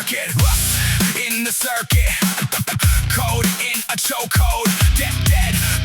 circuit. In the circuit. Code in a chokehold. Dead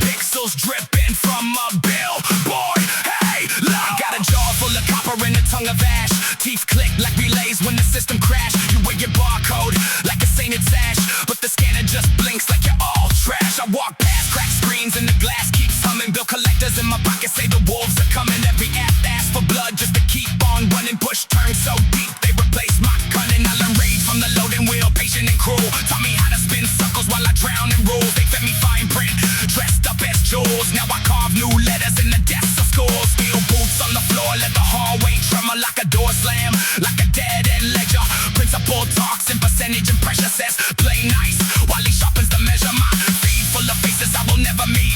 pixels dripping from a billboard. Hey, look, got a jaw full of copper and a tongue of ash. Teeth click like relays when the system crash. You wear your barcode like a sainted sash, but the scanner just blinks like you're all trash. I walk past cracked screens and the glass keeps humming. Bill collectors in my pocket say the wolves are coming. Every app asks for blood just to keep on running. Push turns so deep they replace my cunning. I learned rage from the loading wheel, patient and cruel. Taught me how to spin circles while I drown in rules. They fed me fine print, dressed up as jewels. Now I carve new letters in the desks of schools. Steel boots on the floor, let the hallway tremor like a door slam, like a dead-end ledger. Principal talks in percentage and pressure says play nice while he sharpens the measure. My feed full of faces I will never meet,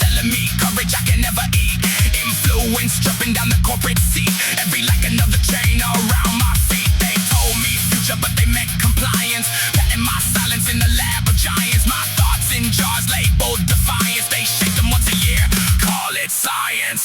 selling me courage I can never eat. Influence dripping down the corporate seat, every like another chain around my feet. They told me future but they meant compliance, patting my silence in the lab of giants. My thoughts in jars labeled defiance. They shake them once a year, call it science.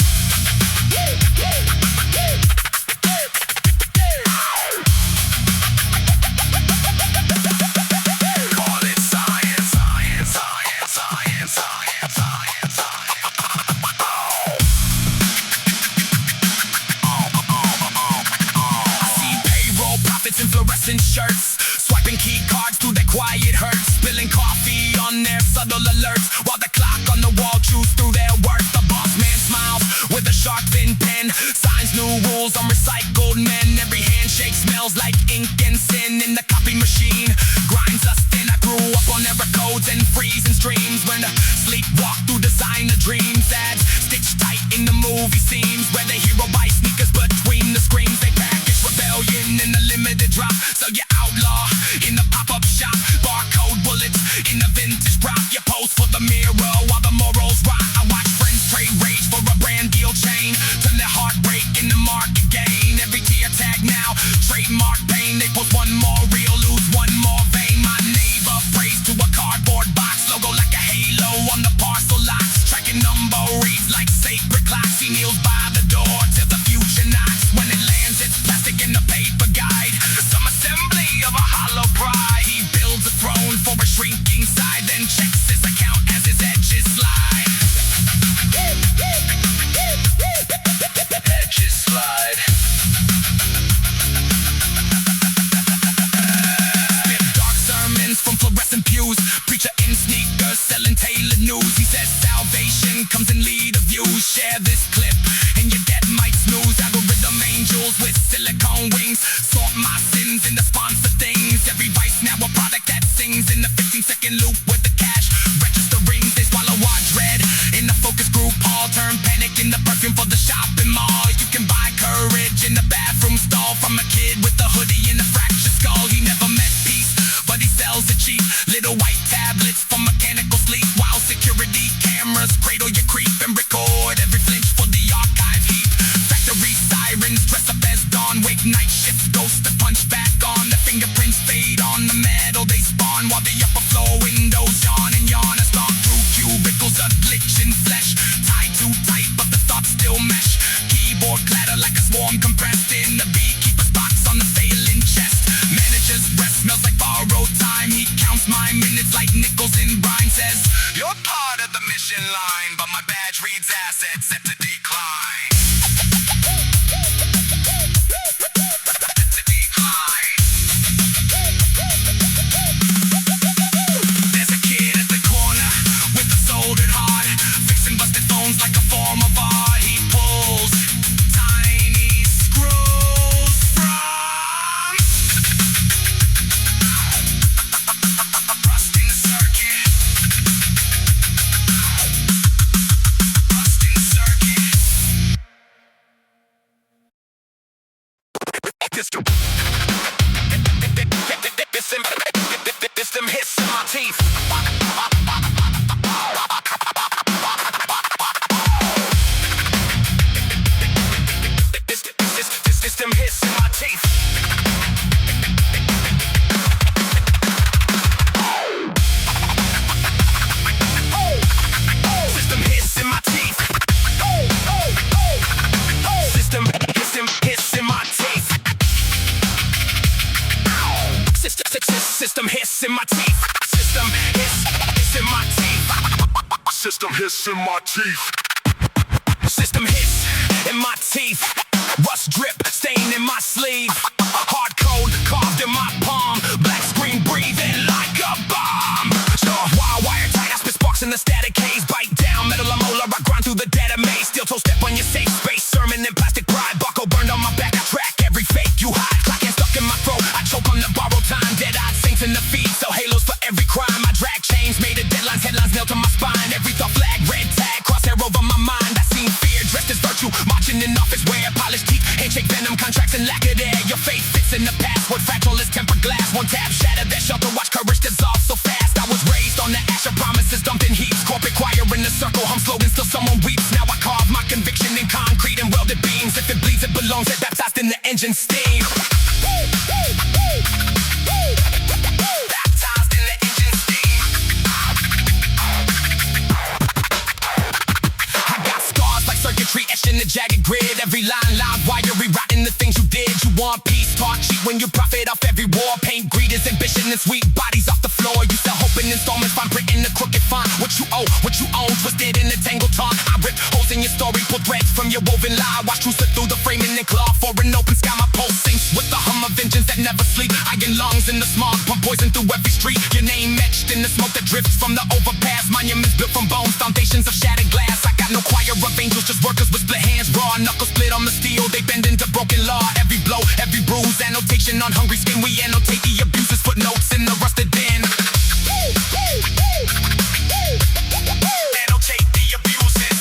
Fluorescent shirts, swiping key cards through their quiet hurts, spilling coffee on their subtle alerts, while the clock on the wall chews through their work. The boss man smiles with a sharp thin pen, signs new rules on recycled men. Every handshake smells like ink and sin in the copy machine. Grinds us thin. I grew up on error codes and freezing streams. Learned to sleepwalk through designer dreams. Ads stitched tight in the movie scenes where the hero buys sneakers between the screens. They package rebellion in a limited drop, so you outlaw in the pop-up shop. Barcode bullets in the vintage prop. You pose for the mirror while the morals rot. I watch friends trade rage for a brand deal chain, turn their heartbreak into market gain. Every tear tag now, trademark pain. They post one more reel, lose one more vein. My neighbor prays to a cardboard box, logo like a halo on the parcel locks. Tracking number reads like sacred clocks. He kneels by the door till the future knocks. When it lands, it's plastic in the paper guide, some assembly of a hollow pride. He builds a throne for a shrinking side, then checks his account as his edges slide. Edges slide. Spit dark sermons from fluorescent pews. Preacher in sneakers selling tailored news. He says salvation comes in lead of views. Share this clip and your debt might snooze. Algorithm angels with silicone wings sort my sins in the sponsor things. Every vice now a product that sings in the 15-second loop with the cash register rings. They swallow our dread in the focus group. All turn panic in the perfume for the shopping mall. You can buy courage in the bathroom stall from a kid with a hoodie and a fractured skull. He never met peace, but he sells it cheap. Little white tablets for mechanical sleep, while security cameras cradle your creep and record every flinch for the archive heap. Factory sirens dress up as dawn, wake night shifts, ghosts that punch back on. The fingerprints fade on the metal they spawn, while the upper floor windows yawn and yawn. I stalk through cubicles, a glitch in flesh, tied too tight but the thoughts still mesh. Keyboard clatter like a swarm compressed in the beekeeper's box on the failing chest. Manager's breath smells like borrowed time. He counts my minutes like nickels in brine. Says you're part of the mission line, but my badge reads assets set to decline. There's a kid at the corner with a soldered heart, fixing busted phones like a form of art. He pulls tiny screws from rusting circuit. Rusting circuit. This them hits in my teeth. This them hits in my teeth. System hits in my teeth. System hits in my teeth. System hiss in my teeth. System hiss in my teeth. System hiss in my teeth. System hiss in my teeth. Rust drip, stain in my sleeve. Hard code carved in my palm. Black screen breathing like a bomb. Wild wire tight, I spit sparks in the static haze. Bite down, metal and molar, I grind through the data maze. Steel toe step on your safe space. Sermon in plastic pride. Barcode burned on my back, I track every fake you hide. Clock ain't stuck in my throat, I choke on the borrowed time. Dead-eyed saints in the feed, so halos for every crime. I drag chains, made of deadlines, headlines nailed to my spine. Every thought flag, red tag, crosshair over my mind. I seen fear dressed as virtue, marching in office wear. Polished teeth, handshake venom, contracts and lack of air. Your faith fits in the past, what fragile is tempered glass. One tab shattered that shelter, watch courage dissolve so fast. I was raised on the ash of promises dumped in heaps. Corporate choir in the circle, hum slogans till someone weeps. Now I carve my conviction in concrete and welded beams. If it bleeds, it belongs, it baptized in the engine steam. Baptized in the engine steam. I got scars like circuitry etched in the jagged grid. Every line, live wire, rewriting the things you did. You want peace, talk cheap when you profit off every war. Paint greed is ambition and sweet bodies off the floor. You sell hope in installments, fine print in the crooked font. What you owe, what you own, twisted in the tangled taunt. I rip holes in your story, pull threads from your woven lie. Watch truth slip through the framing and claw for an open sky. My pulse sinks with the hum of vengeance that never sleep. Iron lungs in the smog, pump poison through every street. Your name etched in the smoke that drifts from the overpass. Monuments built from bones, foundations of shattered glass. I got no choir of angels, just workers with split hands. Raw knuckles split on the steel, they bend into broken law. Every blow, every bruise, annotation on hungry skin. We annotate the abuses, footnotes in the rusted bin. Annotate the abuses.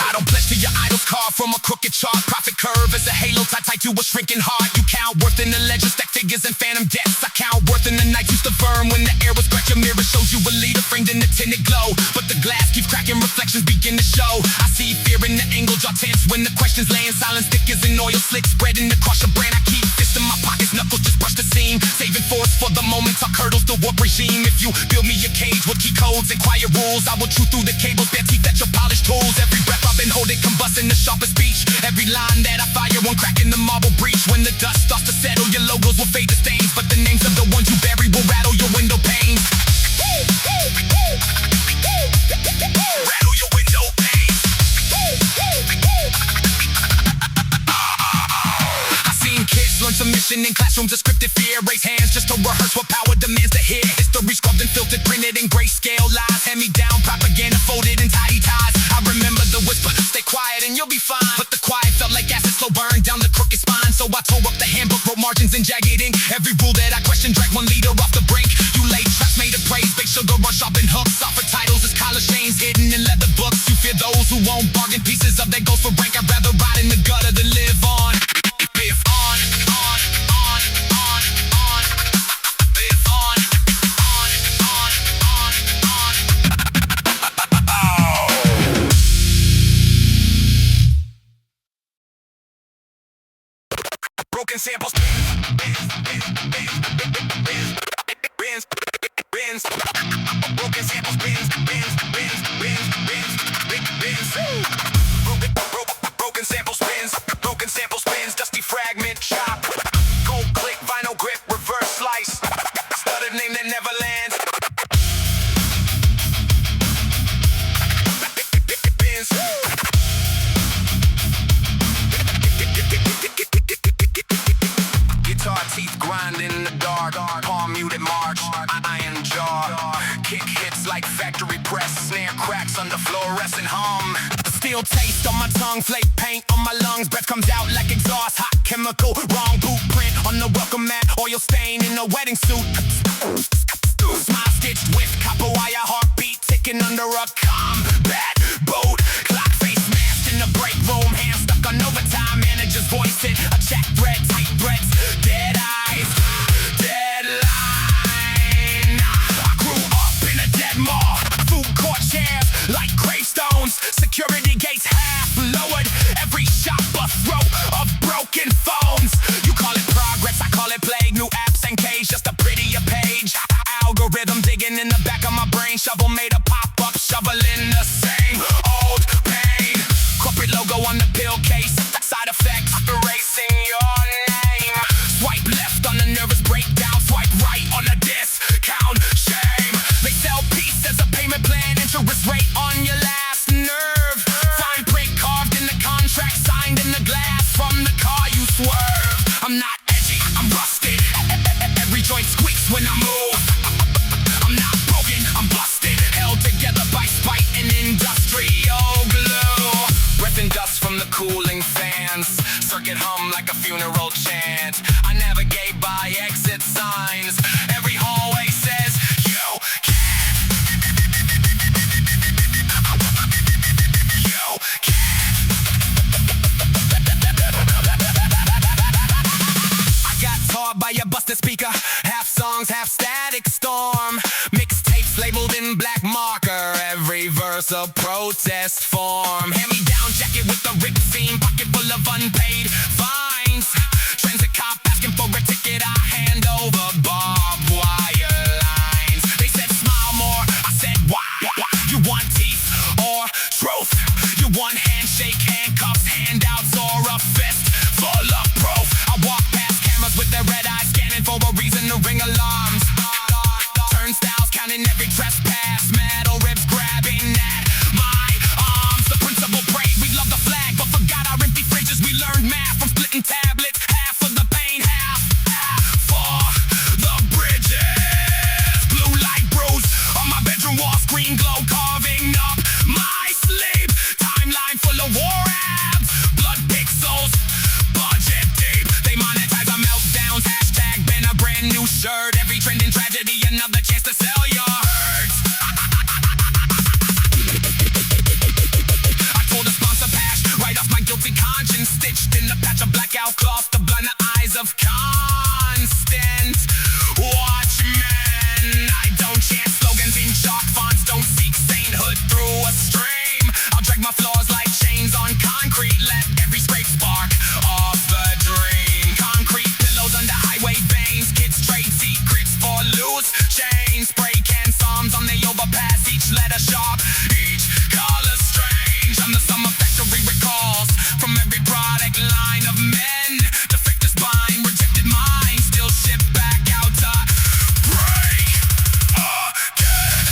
I don't pledge to your idols, carved from a crooked chart. Profit curve as a halo tied to a shrinking heart. You count worth in the ledger, stack figures and phantom deaths. I count worth in the night used to burn when the air was scratch. Your mirror shows you a leader framed in the tinted glow, but the glass keeps cracking, reflections begin to show. I see fear in the angle, draw tense when the questions lay in silence. Stickers and oil slicks spreading across your brain. I keep fists in my pockets, knuckles just brush the seam. Saving force for the moment, talk hurdles the warp regime. If you build me a cage with key codes and quiet rules, I will chew through the cables, bare teeth at your polished tools. Every breath I've been holding combust in the sharpest speech. Every line that I fire won't crack in the marble breach. When the dust starts to settle, your logos will fade to stains, but the names of the ones you bury will rattle your window panes. Rattle your window panes. I seen kids learn submission in classrooms of scripted fear. Raise hands just to rehearse what power demands to hear. History scrubbed and filtered, printed in grayscale lies. Hand me down propaganda folded in tidy ties. I remember the whisper, stay quiet and you'll be fine. But the quiet felt like acid slow burn down the crooked spine. So I tore up the handbook, wrote margins in jagged ink. Every rule that I questioned dragged one leader off the brink. You laid traps made of praise, baked sugar on sharpened hooks. Offer titles as collar chains hidden in leather books. You fear those who won't bargain pieces of their goals for rank. I'd rather ride in the gutter than live on. Live on, on, on, on, on. Live on, on, on, on, on. Broken samples. Bins. Broken samples. Bins. Broken samples. Bins. Broken samples. Bins. Dusty fragment. Chop. Gold click. Vinyl grip. Reverse slice. Stuttered name that never lands. Bins. Guitar teeth grinding in the dark. Palm muted march. Iron jaw. Kick hits like factory press. Snare cracks under fluorescent hum. Steel taste on my tongue. Flake paint on my lungs. Breath comes out like exhaust. Hot chemical. Wrong blueprint on the welcome mat. Oil stain in a wedding suit. Smile stitched with copper wire. Heartbeat ticking under a combat boat. Clock face masked in the break room. Hands stuck on overtime. Manager's voice it. A check thread. Tight threads. Dead eyes. Deadline. I grew up in a dead mall. Food court chairs like gravestones. Security gates half lowered. Every shop a throw of broken phones. You call it progress. I call it plague. New apps and cage. Just a prettier page. Algorithm digging in the back of my brain. Shovel made a pop-up shovel I'm not edgy, I'm rusted. Every joint squeaks when I move. I'm not broken, I'm busted. Held together by spite and industrial glue. Breath and dust from the cooling fans. Circuit hum like a funeral chant. I navigate by exit signs. Every hallway says, you can. You can. I got taught by a busted speaker. Half songs, half static storm. Mixtapes labeled in black marker. Every verse a protest form. Hand-me-down jacket with a ripped seam. Pocket full of unpaid fines. Transit cop asking for a ticket. I hand over barbed wire lines. They said smile more. I said why? You want teeth or truth? You want handshake, handcuffs, handouts, or a fist full of proof? I walk past cameras with their red eyes scanning for a reason to ring alarms. Turnstiles counting every trespass. Metal ribs grabbing at my arms. The principal prayed we love the flag but forgot our empty fridges. We learned math from splitting tablets. Half for the pain, half for the bridges. Blue light bruise on my bedroom wall. Screen glow carving up my sleep. Timeline full of war ads. Blood pixels, budget deep. They monetize our meltdowns. Hashtag been a brand new shirt. Every trending tragedy, another chance to sell your hurts. I told the sponsor pass right off my guilty conscience. Stitched in the patch of blackout cloth to blind the eyes of constant watchmen. I don't chant slogans in chalk fonts. Don't seek sainthood through a stream. I'll drag my flaws like chains on concrete. Let every scrape spark off the dream. Concrete pillows under highway veins. Kids trade secrets for loose chains. Spray can psalms on the overpass. Each letter sharp, each color strange. I'm the sum of factory recalls from every product line of men. Defective spine, rejected mind. Still shipped back out to break again.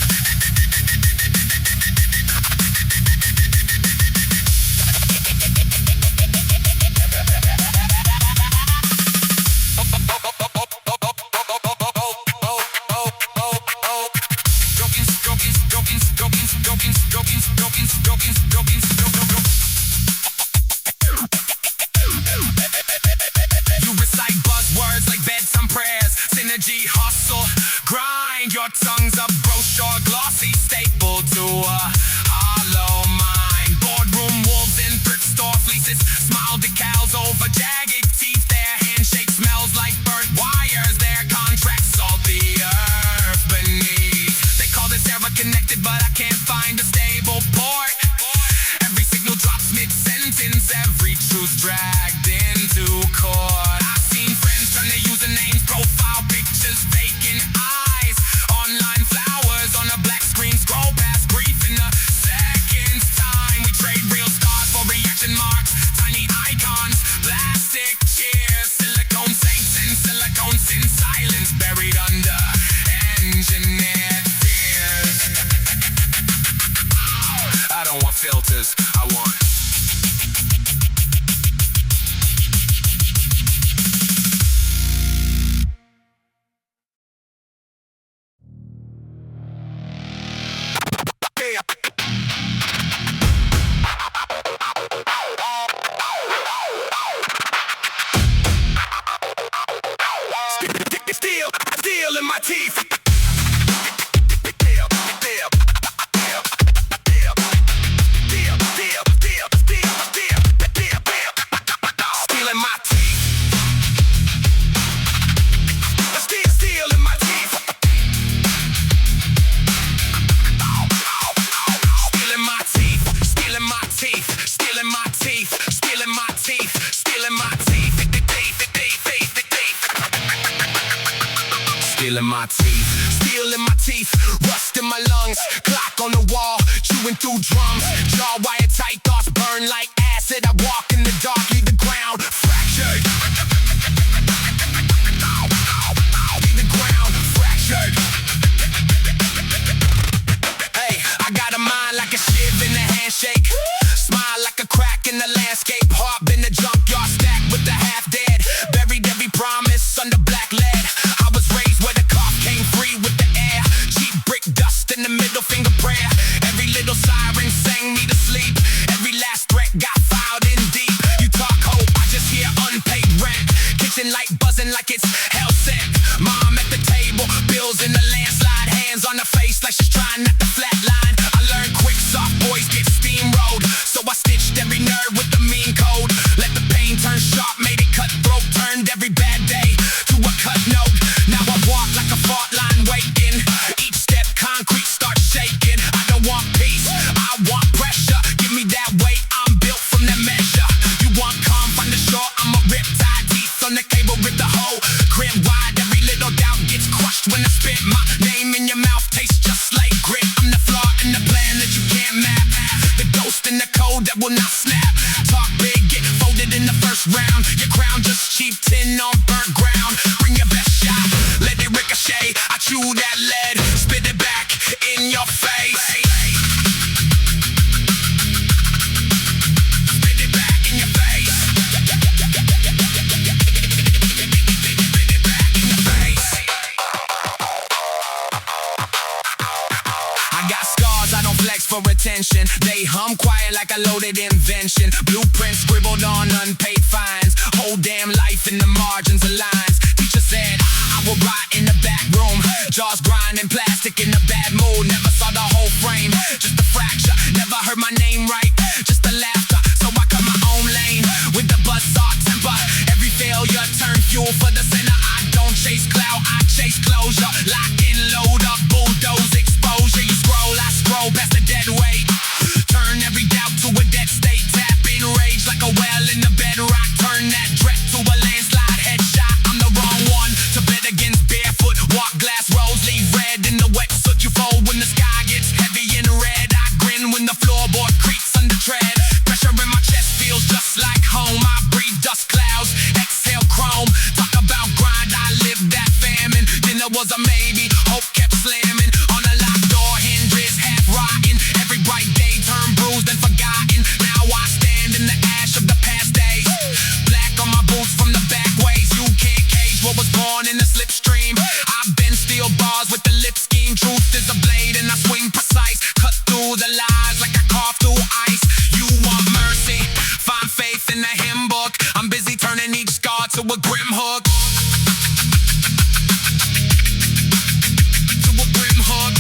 You recite buzzwords like bedtime prayers. Synergy, hustle, grind. Your tongue's a brochure, glossy staple to a hollow mind. Boardroom wolves in thrift store fleeces. Smile decals over jagged teeth. Their handshake smells like burnt wires. Their contracts salt the earth beneath. They call this era connected, but I can't find a stable port. Every signal drops mid-sentence. Every truth dragged into court. I've seen friends turn their usernames, profile pictures, vacant eyes. Online flowers on a black screen. Scroll past grief in a second's time. We trade real scars for reaction marks. Tiny icons, plastic cheers. Silicone saints and silicone sin. Silence buried under engineered fears. I don't want filters, I want steel in my teeth. Steel in my teeth. Steel in my teeth. Steel in my teeth. Steel in my teeth. Steel in my teeth. Steel in my teeth. Steel in my teeth. Steel in my teeth. Steel in my teeth. Rust in my lungs. Clock on the wall. Chewing through drums. Jaw wire tight. Thoughts burn like acid. I walk in the dark. Leave the ground fractured. Leave the ground fractured. Hey, I got a mind like a shiv in a handshake. Smile like a crack in the landscape. Harp in the junkyard stacked with the half dead. Buried will not snap. Talk big, get folded in the first round. Your crown just cheap tin on burnt ground. Bring your best shot, let it ricochet. I chew that lead, spit it back in your face. Spit it back in your face. Spit it back in your face. I got scars, I don't flex for attention. They hum quiet like a loaded invention. Blueprints scribbled on unpaid fines. Whole damn life in the margins of lines. Teacher said I will rot in the back room. Jaws grinding plastic in a bad mood. Never saw the whole frame, just a fracture. Never heard my name right, just the laughter. So I cut my own lane with the buzzsaw temper. Every failure turn fuel for the sinner. I don't chase clout, I chase closure. Lock in, load up, bulldoze exposure. You scroll, I scroll past the dead weight. Turn every doubt to a dead state. Tap in rage like a well in the bedrock. Turn that dread to a landslide headshot. I'm the wrong one to bet against barefoot. Walk glass roads, leave red in the wet soot. You fold when the sky gets heavy and red. I grin when the floorboard creaks under tread. Pressure in my chest feels just like home. I breathe dust clouds, exhale chrome. Talk about grind, I lived that famine. Dinner was a maybe, hope kept slamming. On a locked door, hinges half rotten. Every bright day turned bruised and forgotten. Now I stand in the ash of the past days. Black on my boots from the back ways. You can't cage what was born in the slipstream. I've been steel bars with the lip scheme. Truth is a blade and I swing precise. Cut through the lies like I carve through ice. You want mercy, find faith in the hymn book. I'm busy turning each scar to a grim hook. To a grim hook.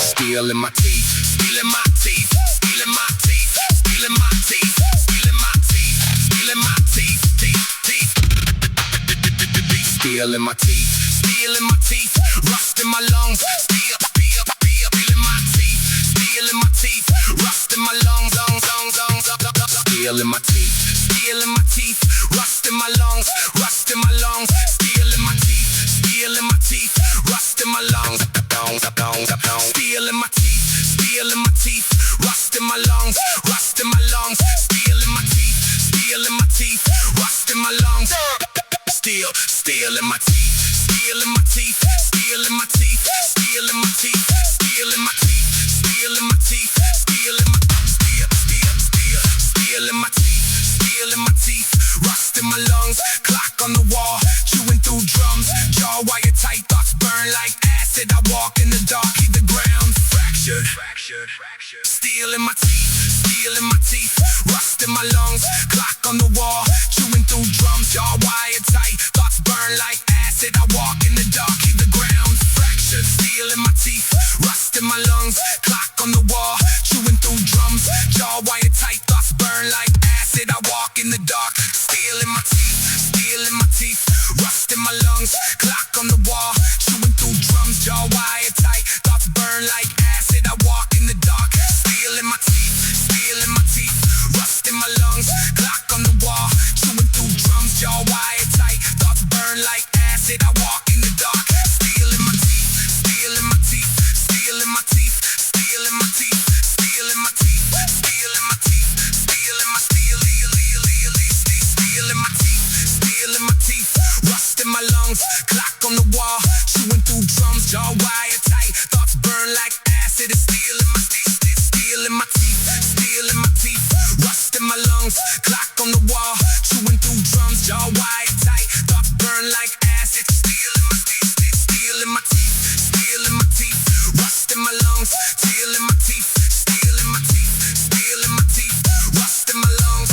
Steel in my teeth, steel in my teeth, steel in my teeth, steel in my teeth, steel in my teeth, steel in my teeth, teeth. Steel in my teeth, steel in my teeth, rust in my lungs. Steel in my teeth, steel in my teeth, rust in my lungs. Steel in my teeth, steel in my teeth, rust in my lungs, rust in my lungs. Steel in my teeth, steel in my teeth, rust in my lungs. Steel in my teeth, steel in my teeth, rust in my lungs, rust in my lungs. Steel in my teeth, steel in my teeth, rust in my lungs. Steel in my teeth, steel in my teeth, steel in my teeth, steel in my teeth, steel in my teeth, steel in my teeth, steel in my steel in my teeth, steel in my teeth, rust in my lungs. Clock on the wall, chewing through drums. Jaw wire tight, thoughts burn like acid. I walk in the dark, hit the ground fractured. Steel in my teeth, steel in my teeth, rust in my lungs. Clock on the wall, chewing through drums. Jaw wire tight, thoughts burn like acid. I walk in the dark, hit the ground fractured. Steel in my teeth, rust in my lungs. Clock on the wall, chewing through drums. Jaw wire tight, thoughts burn like acid. I walk in the dark. Steel in my teeth, steel in my teeth, rust in my lungs. Clock on the wall, chewing through drums. Jaw wire tight, thoughts burn like acid. I walk in the dark. Steel in my teeth, steel in my teeth, rust in my lungs. Clock on the wall, chewing through drums. Jaw wire tight, thoughts burn like acid. I walk in the dark. Steel in my teeth, steel in my teeth, steel in my teeth, steel in my teeth, steel in my teeth, steel in my teeth, steel in my steel in my teeth, steel in my teeth, rust in my lungs. Clock on the wall, chewing through drums. Jaw wire tight, thoughts burn like acid. It's steel in my teeth, steel in my teeth, steel in my teeth, rust in my lungs. Clock on the wall, chewing through drums. Jaw wire tight, thoughts burn like acid. Steel in my teeth, steel in my teeth, steel in my teeth, rust in my lungs. Steel in my teeth, steel in my teeth, steel in my teeth, rust in my lungs.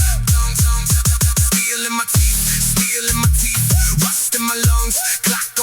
Steel in my teeth, steel in my teeth, rust in my lungs. Clock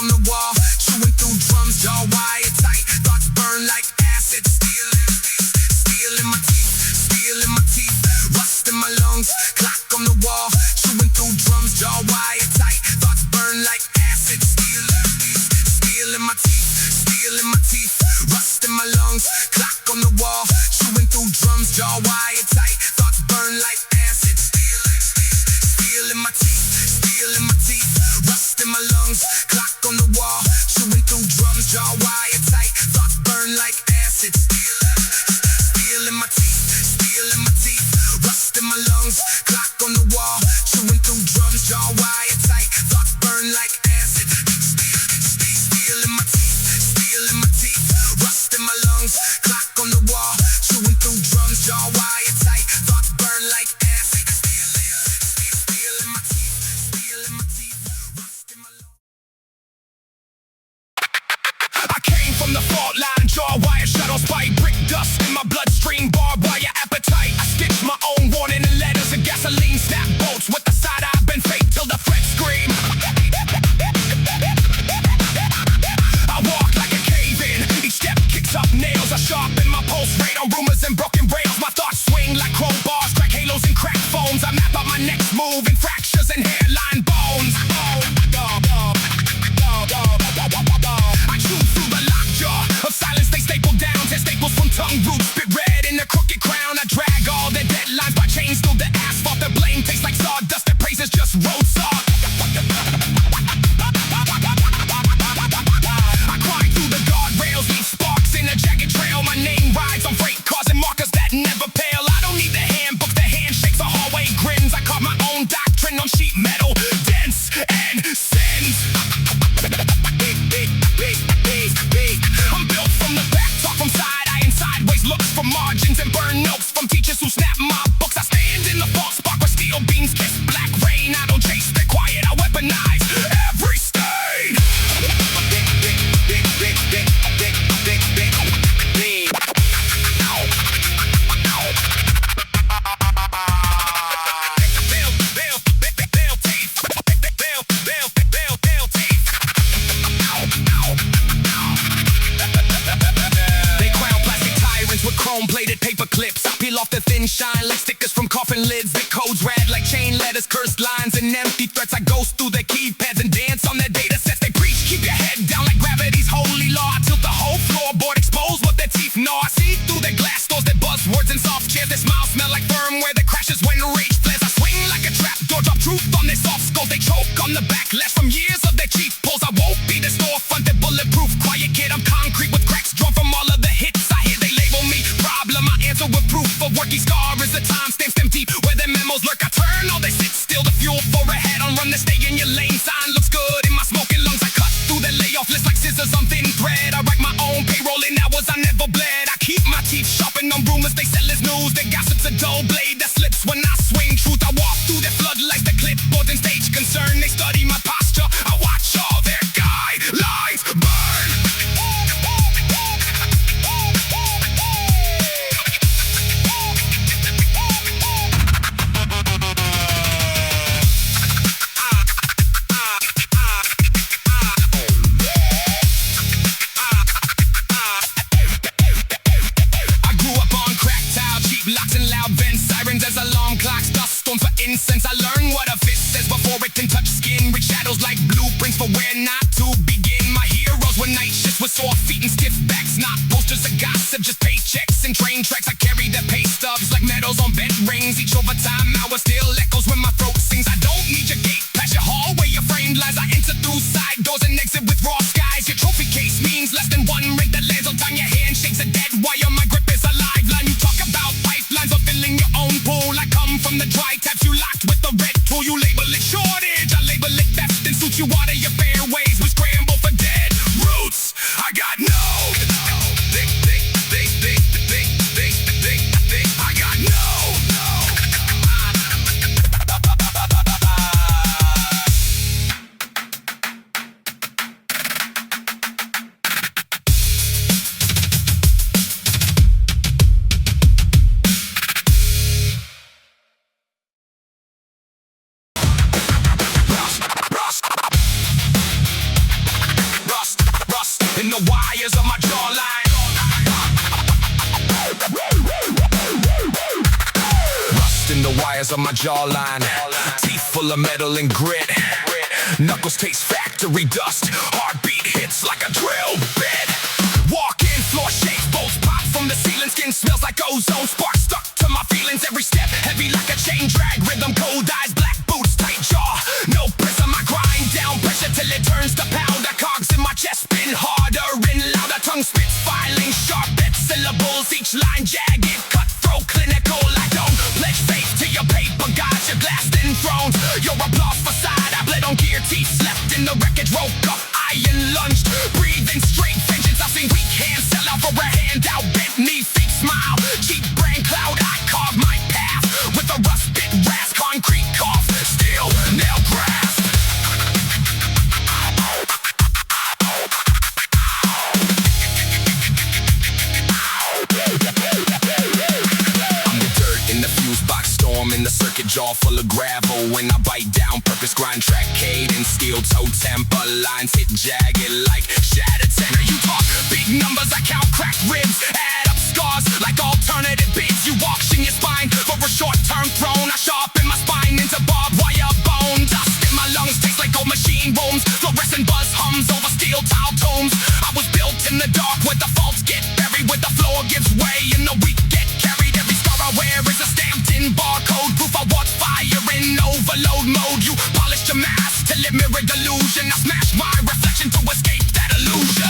through drums, jaw wire tight. Thoughts burn like acid. Steel in my teeth, steel in my teeth. Rust in my lungs, clock on the wall. Chewing through drums, jaw wire tight. Thoughts burn like acid. Steel in my teeth, steel in my teeth. Rust in my lungs, clock on the wall. Chewing through drums, jaw wire tight. Thoughts burn like acid. Steel in my teeth, steel in my teeth. Rust in my lungs, clock on the wall. Chewing through drums, jaw wire tight. Thoughts burn like acid. Steel in my teeth, steel in my teeth. Rust in my lungs. I came from the fault line, jaw wire shuttles bite. Brick dust in my bloodstream, barbed wire appetite. I stitched my own warning in letters of gasoline. Snap bolts with the side I've been fake till the threat scream. I walk like a cave-in, each step kicks up nails. I sharpen my pulse rate on rumors and broken rails. My thoughts swing like crowbars, crack halos and crack phones. I map out my next move in fractures and hairline bones. I chew through the lockjaw of silence they staple down. 10 staples from tongue roots, spit red in a crooked crown. I drag all their deadlines by chains through the asphalt. Their blame tastes like sawdust, their praise is just road salt. I climb through the guardrails, leave sparks in a jagged trail. My name rides on freight cars and markers that never pale. I don't need the handbooks, the handshakes, or hallway grins. I carve my own doctrine on sheet metal, dense and sins. I'm built from the back, talk from side eye and sideways looks from margins and burn notes from teachers who snap my books. I stand in the false spark where steel beams kiss black rain. I don't chase, they're quiet, I weaponize every stain. Chrome-plated paper clips, I peel off the thin shine like stickers from coffin lids. The codes read like chain letters, cursed lines and empty threats. I ghost through their keypads and dance on their data sets. They preach, keep your head down like gravity's holy law. I tilt the whole floorboard, expose what their teeth gnaw. I see through their glass doors, their buzzwords and soft chairs. Their smiles smell like firmware that crashes when rage flares. I swing like a trap door, drop truth on their soft skulls. They choke on the backlash from years of their cheap pulls. I won't be the storefront, they're bulletproof. Quiet kid, I'm concrete with cracks drawn from all of the hits. I hear they label me problem, I answer with proof of working scar is the time stamp stem deep where their memos lurk. I turn all they sit still, the fuel for a head on run to stay in your lane. Sign looks good in my smoking lungs. I cut through the layoff list like scissors on thin thread. I write my own payroll in hours I never bled. I keep my teeth sharpened on rumors they sell as news. Their gossip's a dull blade that slips when I swing truth. I walk through their floodlights, the clipboards and stage concern. They study my posture, I watch all their guidelines burn. Locks and loud vents, sirens as alarm clocks, dust storms for incense. I learn what a fist says before it can touch skin. Reach shadows like blueprints for where not to begin. My heroes were night shifts with sore feet and stiff backs. Not posters of gossip, just paychecks and train tracks. I carry the pay stubs like medals on bed rings. Each overtime hour still echoes when my throat sings. I don't need your gate, past your hallway, your framed lines. I enter through side doors and exit with raw skies. Your trophy case means less than one ring that lands on time. Your handshakes a dead wire, my grip is a lifeline. You talk about pipelines or filling your own pool. I come from the dry taps, you locked with the red tool. You label it shortage, I label it theft and suit you out of your fairways. We scramble for dead roots. I got no. I got no. In the wires of my jawline. Rust in the wires of my jawline. Teeth full of metal and grit. Knuckles taste factory dust. Heartbeat hits like a drill bit. Walk in, floor shakes, bolts pop from the ceiling. Skin smells like ozone. Spark stuck to my feelings, every step heavy like a chain drag. Rhythm, cold eyes, black boots, tight jaw. No prism, I grind down pressure till it turns to powder. Cogs in my chest spin harder and louder. Tongue spits filing, sharp at syllables. Each line jagged, cutthroat, clinical. I don't pledge faith to your paper gods, your glassed enthroned. Your applause facade, I bled on gear teeth, slept in the wreckage, woke up, iron lunged, breathing straight vengeance. I've seen weak hands sell out for a handout, bent knee, feet smile, cheap brain cloud. I carve my path with a rust bit rasp, concrete cough, steel nail grasp. I'm the dirt in the fuse box, storm in the circuit jaw full of gravel. When I bite down, purpose grind track cadence, steel toe temper lines hit jagged like shattered center. You talk big numbers, I count cracked ribs, add up scars like alternative bids. You walk in your spine for a short-term throne. I sharpen my spine into barbed wire bone. Dust in my lungs tastes like old machine wounds. Fluorescent buzz hums over steel tile tombs. I was built in the dark where the faults get buried, where the floor gives way and the weak get carried. Every scar I wear is a stamped in barcode, proof I walk fire in overload mode. You polished your mask till it mirrored delusion. I smash my reflection to escape that illusion.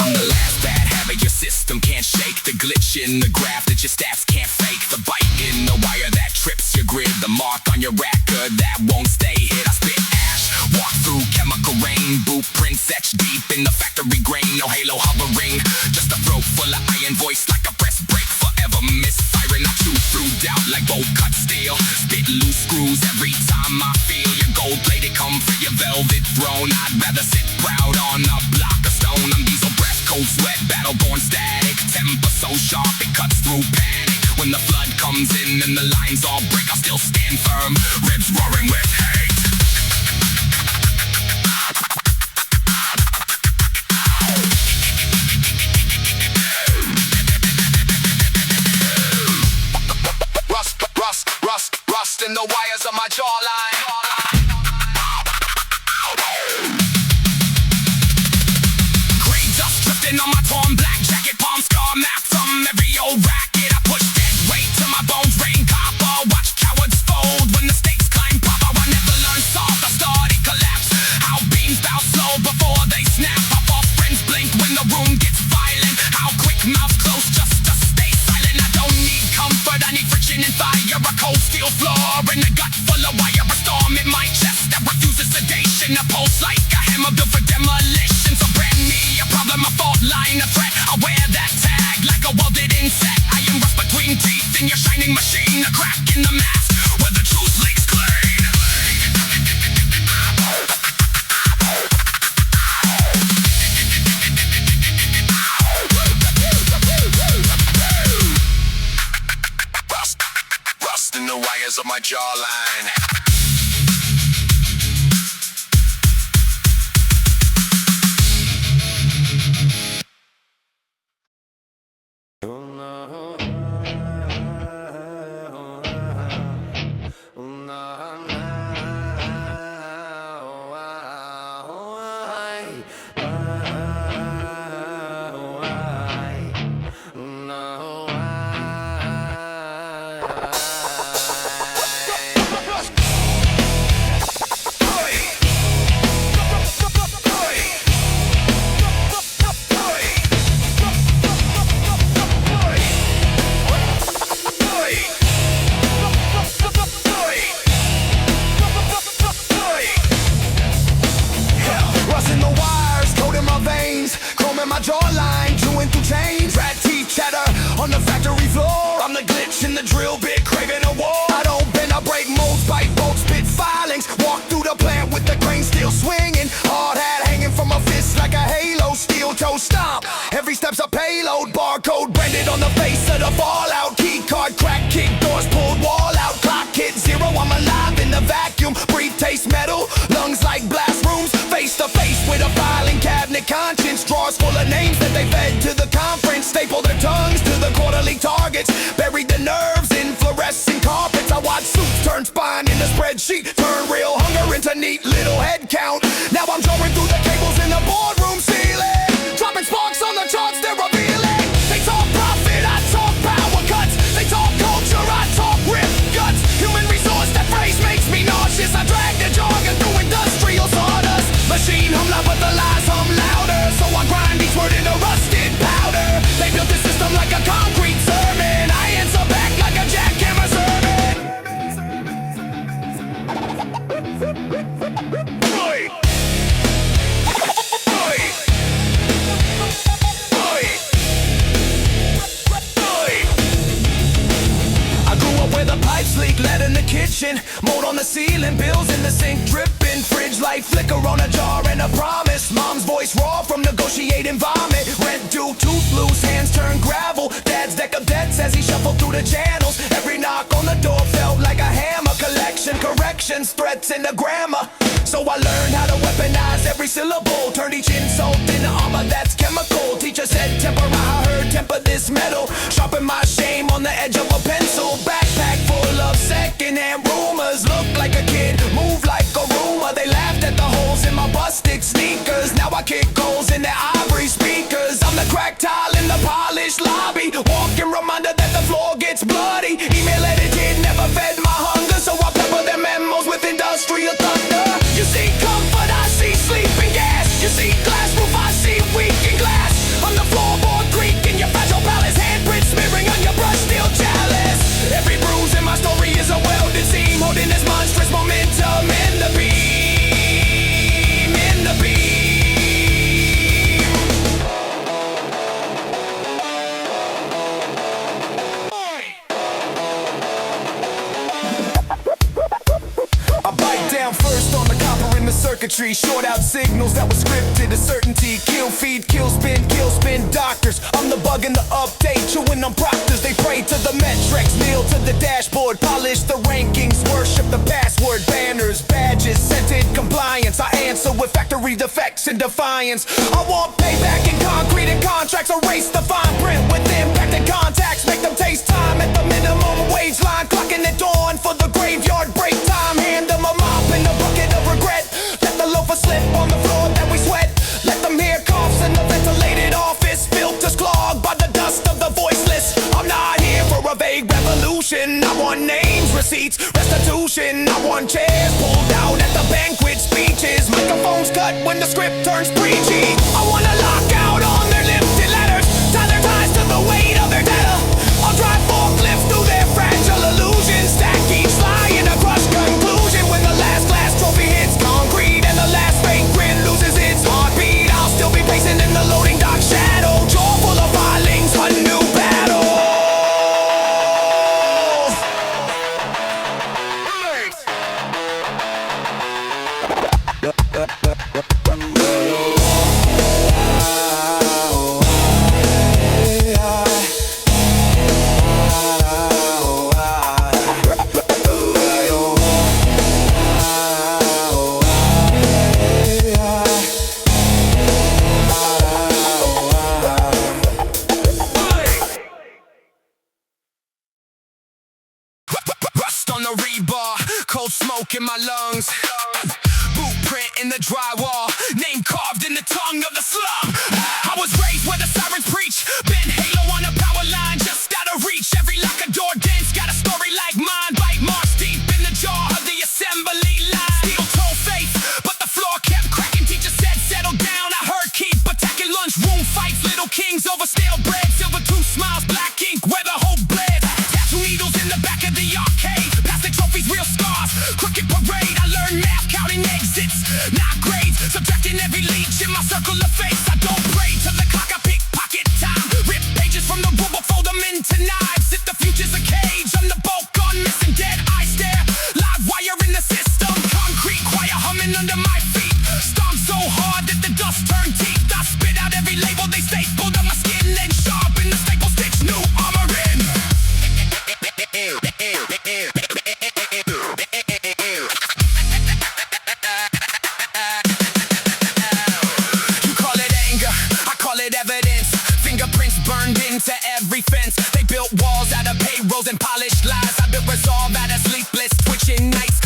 I'm the last bad habit your system can't shake. The glitch in the graph that your stats can't fake. The bite in the wire that trips your grid. The mark on your record that won't stay hid. I spit ash, walk through chemical rain. Blueprints etched deep in the factory grain. No halo hovering, just a throat full of iron. Voice like a press break, forever misfiring. I chew through doubt like bolt cut steel. Spit loose screws every time I feel your gold-plated come for your velvet throne. I'd rather sit proud on a block of stone. I'm diesel breath, cold sweat, battle-born static. Temper so sharp it cuts through panic. When the flood comes in and the lines all break, I'll still stand firm, ribs roaring with hate. Rust in the wires of my jawline. Gray dust drifting on my torn black jacket, palm scar map from every old racket. I push dead weight till my bones rain copper. Watch cowards fold when the stakes climb proper. I never learned soft, I started collapse. How beams bounce slow before they snap. Pop off friends blink when the room gets violent. How quick mouth close just to stay silent. I don't need comfort, I need friction and fire. A cold steel floor and a gut full of wire. A storm in my chest that refuses sedation. A pulse like a hammer built for demolition. So brand me a problem, a fault line, a threat. I wear that tag like a welded insect. I am rust between teeth in your shining machine. A crack in the mask where the truth leaks clean. Rust in the wires of my jawline. My jawline, chewing through chains. Rat teeth chatter on the factory floor. I'm the glitch in the drill bit, craving a war. I don't bend, I break molds, bite bolts, spit filings. Walk through the plant with the grain still swinging. Hard hat hanging from my fist like a halo. Steel toe stomp, every step's a payload. Barcode branded on the face of the fallout. Key card crack, kick doors pulled, wall out. Clock hit zero, I'm alive in the vacuum. Breathe, taste metal, lungs like blast rooms. Face to face with a filing cabinet. Conscience drawers full of names that they fed to the conference. Staple their tongues to the quarterly targets. Buried the nerves in fluorescent carpets. I watch suits turn spine into spreadsheet. Turn real hunger into neat little head count. Now I'm drawing through the cables in the boardroom ceiling, dropping sparks on the charts, they're revealing. They talk profit, I talk power cuts. They talk culture, I talk rip guts. Human resource, that phrase makes me nauseous. I drag the jargon through industrial sawdust. Machine hum loud, but the lies hum louder. So I grind each word into rusted powder. They built this system like a concrete sermon. I answer back like a jackhammer sermon. Oi! Oi! Oi! Oi! I grew up where the pipes leak, lead in the kitchen, mold on the ceiling, bills in the sink dripping, fridge light flicker on a jar and a promise. Mom's voice raw from negotiating vomit. Rent due, tooth loose, hands turn gravel. Dad's deck of debts as he shuffled through the channels. Every knock on the door felt like a hammer. Collection, corrections, threats into grammar. So I learned how to weaponize every syllable. Turned each insult into armor that's chemical. Teacher said temper, I heard temper this metal. Sharpen my shame on the edge of a pencil. Backpack full of secondhand rumors. Look like a kid, move like a rumor. They laughed at the holes in my busted sneakers. Now I kick goals in their ivory speakers. I'm the cracked tile in the polished lobby. Walking reminder that the floor gets bloody. Email edited, never fed my hunger. So I pepper their memos with industrial thunder. You see comfort, I see sleeping gas. You see glass roof, I see weakened glass. I'm the floorboard creaking, your fragile palace. Handprint smearing on your brush steel chalice. Every bruise in my story is a welded seam, holding this monstrous momentum in the beam, in the beam. I bite down first on the copper in the circuitry. Short out signals that were scripted. A certainty, kill feed, kill spin doctors. I'm the bug in the update, chewing on proctors. They pray to the metrics, kneel to the dashboard, polish the rankings, worship the password, banners, badges, scented compliance. I answer with factory defects and defiance. I want payback in concrete and contracts. Erase the fine print with impact and contacts. Make them taste time at the minimum wage line. Clocking at dawn for the graveyard break time. Hand them a mop and a bucket of regret. Let the loafer slip on the floor that we sweat. Let them hear coughs in the ventilated office. Filters clogged by the dust of the voiceless. I'm not here for a vague revolution. I want names, receipts, restitution. I want chairs pulled out at the banquet speeches. Microphones cut when the script turns preachy. I wanna lock out on their lifted ladders. Tie their ties to the weight of their data. I'll drive forklifts through their fragile illusions. Stack each lie in a crushed conclusion. When the last glass trophy hits concrete and the last fake grin loses its heartbeat, I'll still be pacing in the loading dock shadow. Jaw full of filings, a new battle. On the rebar, cold smoke in my lungs. Boot print in the drywall, name carved in the tongue of the slum. I was raised where the sirens preach. Been Halo on a power line, just out of reach. Every lock a door dance, got a story like mine. Bite marks deep in the jaw of the assembly line. Steel toe faith, but the floor kept cracking. Teacher said settle down, I heard keep attacking. Lunchroom fights, little kings over stale bread. Silver tooth smiles, black ink where the hope bled. Tattoo needles in the back of the arcade. Trophies, real scars, crooked parade. I learned math, counting exits, not grades. Subtracting every leech in my circle of face. I don't pray to the clock, I pickpocket time. Rip pages from the rulebook, fold them into knives. If the future's a cage, I'm the bulk on missing dead. I stare, live wire in the system. Concrete choir humming under my feet. Stomp so hard that the dust turned teeth. I spit out every label they stapled on my skin. Then sharpen the staple stitch, new armor in. Evidence, fingerprints burned into every fence. They built walls out of payrolls and polished lies. I built resolve out of sleepless, twitching nights.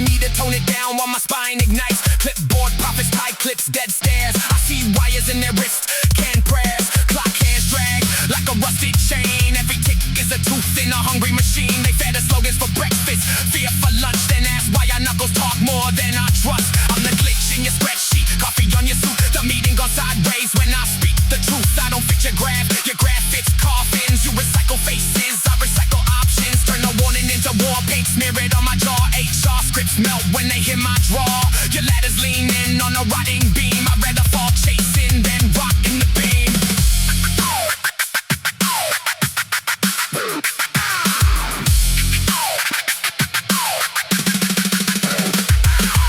telling me to tone it down while my spine ignites. Clipboard profits, tie clips, dead stares. I see wires in their wrists, canned prayers. Clock hands drag like a rusted chain. Every tick is a tooth in a hungry machine. They fed us slogans for breakfast, fear for lunch, then ask why our knuckles talk more than I trust. I'm the glitch in your spreadsheet, coffee on your suit. The meeting gone sideways when I speak the truth. I don't fit your graph fits coffins. You recycle faces, I recycle options. Turn the warning into war paint, smear it on my jaw. HR scripts melt when they hear my draw. Your ladders lean in on a rotting beam. I'd rather fall chasing than rock in the beam.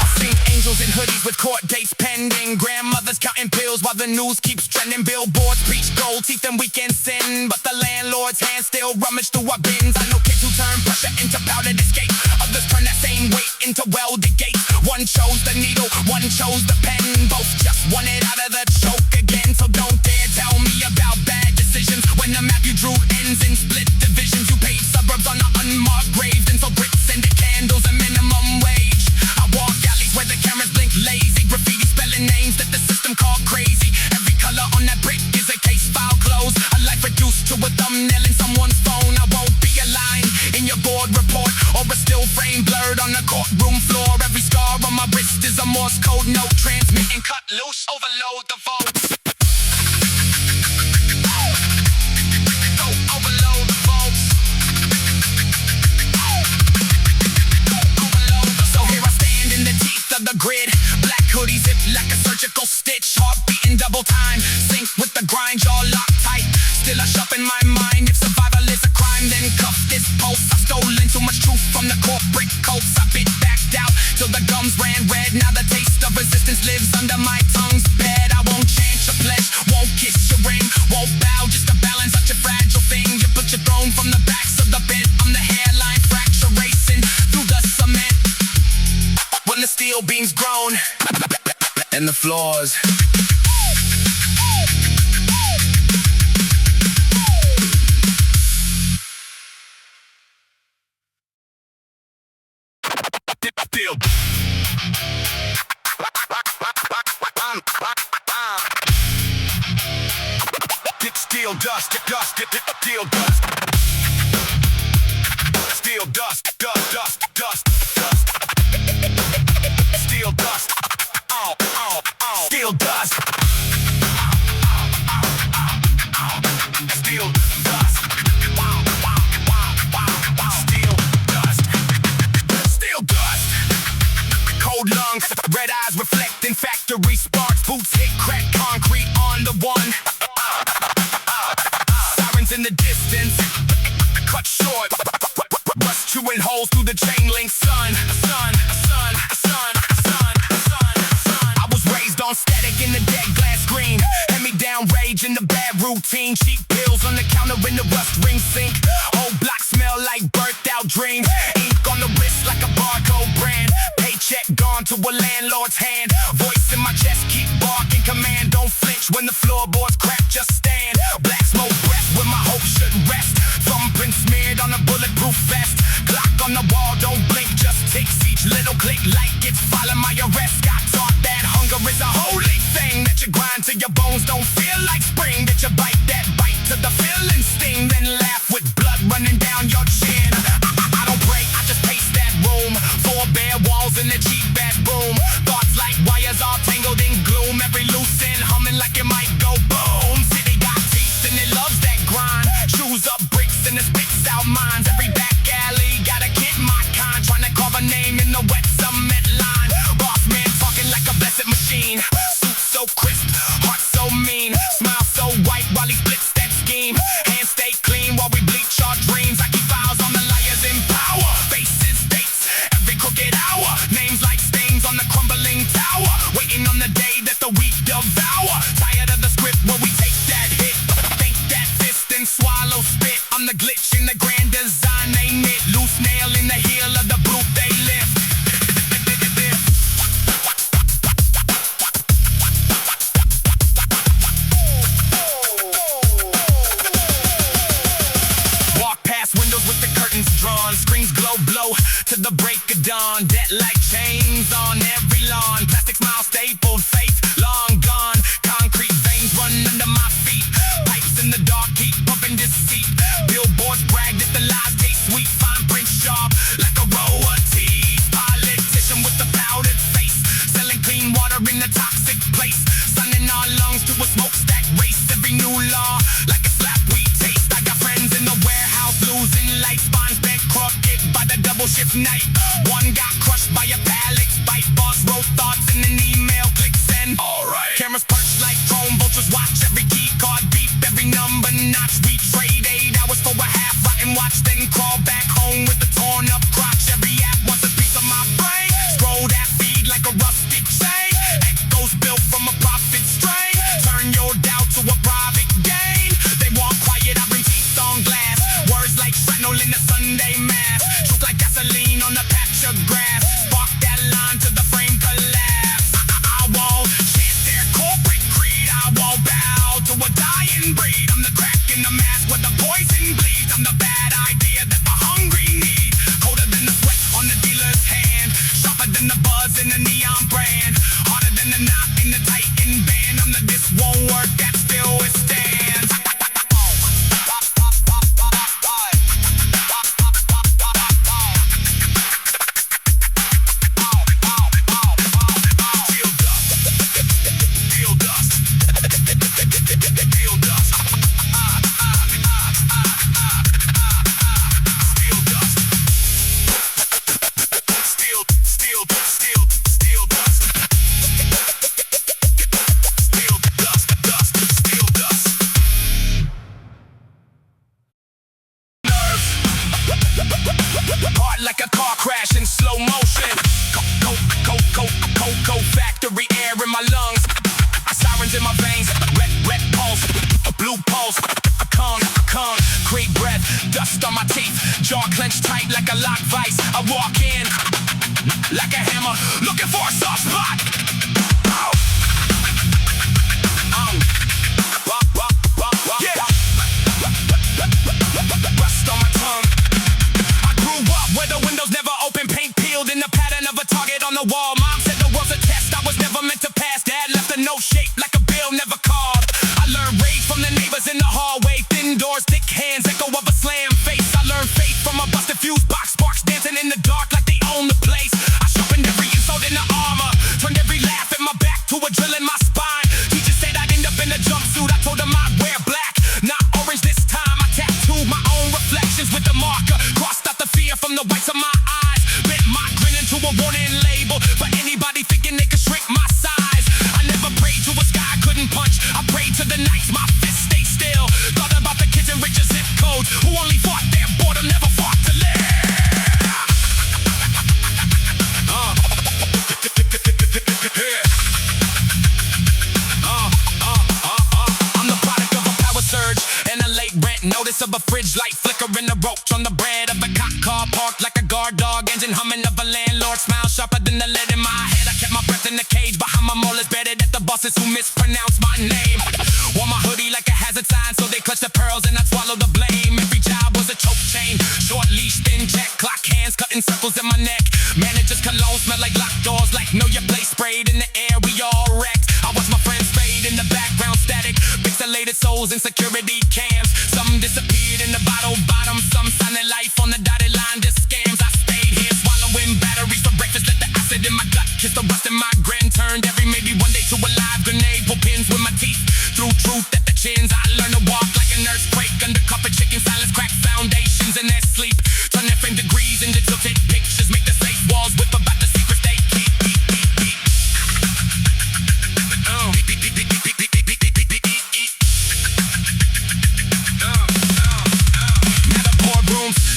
I've seen angels in hoodies with court dates pending. Grandmothers counting pills while the news keeps trending. Billboards preach gold teeth and weekend sin, but the landlord's hands still rummage through our bins. I know kids who turn pressure into powdered escape. Others turn that same weight into welded gates. One chose the needle, one chose the pen. Both just wanted out of the choke again. So don't dare tell me about bad decisions when the map you drew ends in split divisions. You paid suburbs on the unmarked graves, and so bricks scented candles and minimum wage. I walk alleys where the cameras blink lazy. Graffiti spelling names that the system called crazy. Every color on that brick is a case file closed. A life reduced to a thumbnail in someone's phone. I won't be a line in your board report or a still frame blurred on the courtroom floor. Every scar on my wrist is a Morse code note. Transmitting cut loose, overload the volts. Go overload the volts. So here I stand in the teeth of the grid. Black hoodie zip like a surgical stitch. Heart beating double time, sync with the grind, jaw locked tight. Still I shop in my mind. If survival is a crime, then cuff this pulse. I've stolen too much truth from the corporate cults. I bit backed out till the gums ran red. Now the taste of resistance lives under my tongue's bed. I won't chant your pledge, won't kiss your ring, won't bow just to balance out your fragile thing. You put your throne from the backs of the bed. I'm the hairline fracture racing through the cement when the steel beams groan and the floors. Steel dust, dust, steel dust. Steel dust, dust, dust, dust, dust. Steel dust. Oh, oh, oh. Steel dust. Steel dust. Steel dust. Steel dust. Cold lungs, red eyes reflecting factory sparks. Boots hit crack concrete on the one. Sirens in the distance, cut short. Rust chewing holes through the chain link. Sun. I was raised on static in the dead glass screen. Hand me down rage in the bad routine. Cheap pills on the counter in the rust ring sink. Old blocks smell like burnt out dreams. Ink on the wrist like a barcode brand. Paycheck gone to a landlord's hand. Voice in my chest keep barking command. Don't flinch when the floorboards crack, just stand. Black smoke breath where my hope should rest. Thumbprint smeared on a bulletproof vest. Clock on the wall, don't blink, just ticks. Each little click like it's following my arrest. Got taught that hunger is a holy thing. That you grind till your bones don't feel like spring. That you bite that bite to the feeling sting. Then laugh with blood running down your chin. I don't break, I just pace that room. Four bare walls in a cheap ass room. Thoughts like wires all tangled in gloom. Every loose end humming like it might go boom. City got teeth and it loves that grind. Chews up bricks and it spits out mines. Every back alley got a kid my kind. Trying to carve a name in the wet cement line. Boss man talking like a blessed machine. Suit so crisp, heart so mean. Smile so white while he splits that scheme. Hands stay clean while we bleach our dreams. I keep files on the liars in power. Faces, dates, every crooked hour. Names like stains on the crumbling debt like chains on every lawn. Plastic smile stapled, faith long gone. Concrete veins run under my feet. Pipes in the dark keep pumping deceit. Billboards brag that the lies taste sweet. Fine print sharp like a row of teeth. Politician with a powdered face, selling clean water in a toxic place. Sun in our lungs to a smokestack race. Every new law like a slap we taste. I got friends in the warehouse losing life. Spines bent crooked by the double shift night. One got crushed by a pallet bite. Boss wrote thoughts in an email. Click send. Alright. Cameras perched like drone vultures. Watch every key card beep. Every number notch. We trade 8 hours for a half rotten watch. Then crawl back home with a torn up crotch. Every app wants a piece of my brain. Scroll that feed like a rusted chain. Echoes built from a profit strain. Turn your doubt to a private gain. They want quiet, I bring teeth on glass. Words like shrapnel in the Sunday mass. Truth like gasoline on a patch of grass. Spark that line to the frame collapse. I won't chant their corporate creed. I won't bow to a dying breed. I'm the crack in the mask where the poison bleeds. I'm the bad idea that the hungry need. Colder than the sweat on the dealer's hand. Sharper than the buzz in the neon brand. Harder than the knot in the Titan band. I'm the this won't work that still withstands. Like a car crash in slow motion. Cocoa factory air in my lungs. Sirens in my veins. Red pulse, blue pulse. Concrete breath, dust on my teeth. Jaw clenched tight like a locked vice. I walk in like a hammer, looking for a soft spot. Yeah. Rust on my tongue. Where the windows never open, paint peeled in the pattern of a target on the wall. Mom said the world's a test, I was never meant to pass. Dad left a note shaped like a bill, never carved. I learned rage from the neighbors in the hallway. Thin doors, thick hands, echo of a slam face. I learned faith from a busted fuse box. Sparks dancing in the dark like they own the place. I sharpened every insult in the armor. Turned every laugh at my back to a drill in my spine. Teacher said I'd end up in a jumpsuit. I told them I'd wear black, not orange this time. I tattooed my own reflections with the marker. Crossed out the fear from the whites of my eyes. Bent my grin into a warning label for anybody thinking they could shrink my size. I never prayed to a sky I couldn't punch. I prayed to the nights my fists stayed still. Thought about the kids in richer zip codes who only fought their boredom, never fought to live. I'm the product of a power surge and a late rent. Notice of a fridge light flickering the roach on the bread of a cop car parked like a guard dog. Engine humming of a landlord. Smile sharper than the lead in my head. I kept my breath in the cage behind my molars, bedded at the bosses who mispronounce my name. Wore my hoodie like a hazard sign, so they clutched the pearls and I swallowed the blame. Every job was a choke chain, short leash, thin check, clock hands cutting circles in my neck. Manager's cologne smelled like locked doors, like know your place sprayed in the air. We all wrecked. I watched my friends fade in the background, static, pixelated souls in security cams. Some disappeared in the bottle bottom, some signing life on the dotted line. Just scams. I stayed here swallowing batteries for breakfast. Let the acid in my gut kiss the rust in my grin. Turned every maybe one day to a live grenade. Pull pins with my teeth through truth at the chins. I learned to walk like an earthquake under carpet. Chicken silence crack foundations in their sleep. Turn their frame degrees into tilted pictures. Make the safe walls whip about the secrets they keep.